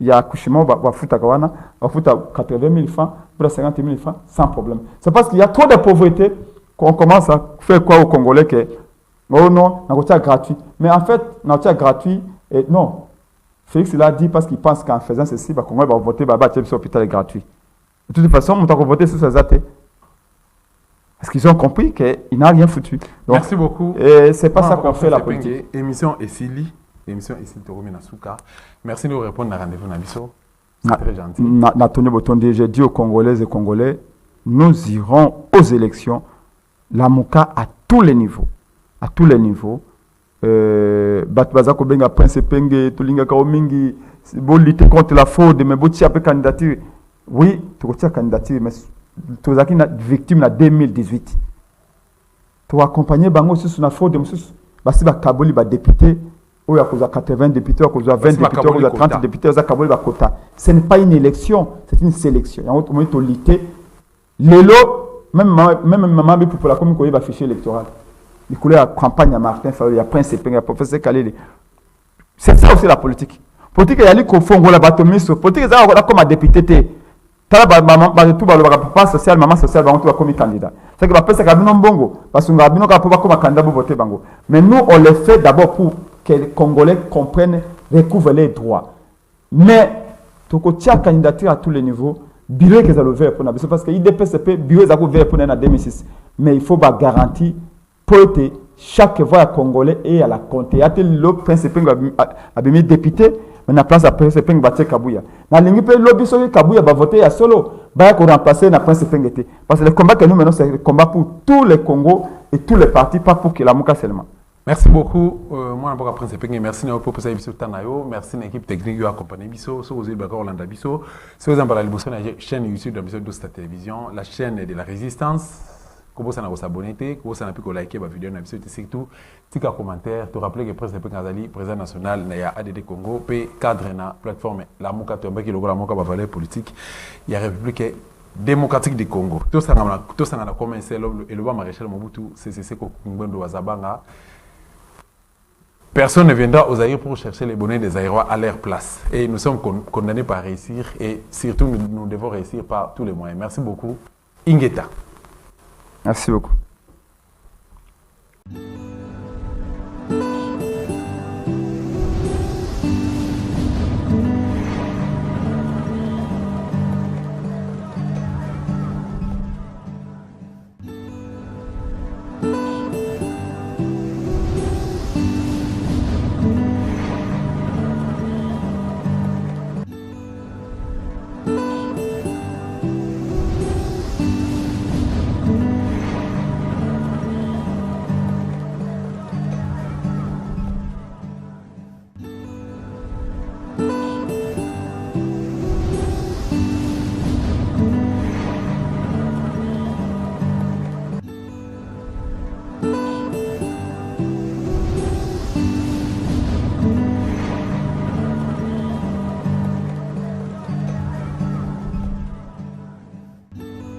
ya accouchement ba futa kawana ba futa 80 000 francs pour 50 000 francs sans problème. C'est parce qu'il y a trop de pauvreté qu'on commence à faire quoi aux Congolais que oh non na kotia gratuit mais en fait na kotia gratuit et non Félix l'a dit parce qu'il pense qu'en faisant ceci ba Congolais va voter ba sur l'hôpital gratuit. De toute façon on t'a voté sur ces athées. Parce qu'ils ont compris qu'il n'a rien foutu. Donc, merci beaucoup. Et c'est pas ça qu'on fait la politique. Émission Essili. Émission Essili Toromi Nasuka. Merci de nous répondre à rendez-vous Nabiso. C'est très gentil. Nathalie Botondi, j'ai dit aux Congolaises et Congolais, nous irons aux élections. La Mouka à tous les niveaux. À tous les niveaux. Batbazako Benga Prince Penge, Tulinga Kaomingi, bon lutter contre la fraude, mais bon tirer candidature. Oui, tu retires candidature, mais tu as été victime en 2018. Tu as accompagné Bango sur la fraude, parce que Kaboli va député, ou il y a 80 députés, ou il y a 20 députés, ou il y a 30 députés, ou il y a Kaboli va quota. Ce n'est pas une élection, c'est une sélection. Il y a un moment où tu Lélo, même maman, pour la commune, il y a un fichier électoral. Il y a la campagne à Martin Fayot, il y a Prince Epeng, il y a professeur Kalele. C'est ça aussi la politique. Politique, il y a les fonds, la bâtonneuse, politique, il y a comme un député. Tout papa social maman social va on comme candidat c'est que papa c'est kabino bongo parce que ngabino ka pour comme candidat pour voter bango mais nous on le fait d'abord pour que les Congolais comprennent recouvrent les droits mais to ko tia candidature à tous les niveaux bureau que ça le faire pour na parce que IDPCP bureau ça ouvert pour na 2006 mais il faut ba garantie pour que chaque voix congolais et à la compter à tel le principe a bien député mais na place après c'est peng batte Kabuya na lingi pe lobby so Kabuya va voter à solo ba ko remplacer na prince pengete parce que le combat que nous menons c'est le combat pour tous les Congos et tous les partis pas pour que la Mouka seulement. Merci beaucoup moi na prince penge merci na pour ça biso tanayo merci na équipe technique qui a accompagné biso so vous ba Orlando biso so vous en parler biso na chaîne YouTube de biso de Star Télévision la chaîne de la résistance. Comment ça n'a pas s'abonner, comment ça n'a plus que liker ma vidéo, n'a pas surtout petit commentaire, te rappeler que Prince Kazali, président national, n'a ya ADD Congo, P cadre na plateforme la Mouka Tombe qui logo la Mouka valeur politique, il y a République démocratique du Congo. Tout ça n'a commencé et le maréchal Mobutu, c'est Kongwendo Wazabanga. Personne ne viendra aux Aïrs pour chercher les bonnets des Aïrois à leur place. Et nous sommes condamnés par réussir et surtout nous devons réussir par tous les moyens. Merci beaucoup. Ingeta. Merci beaucoup.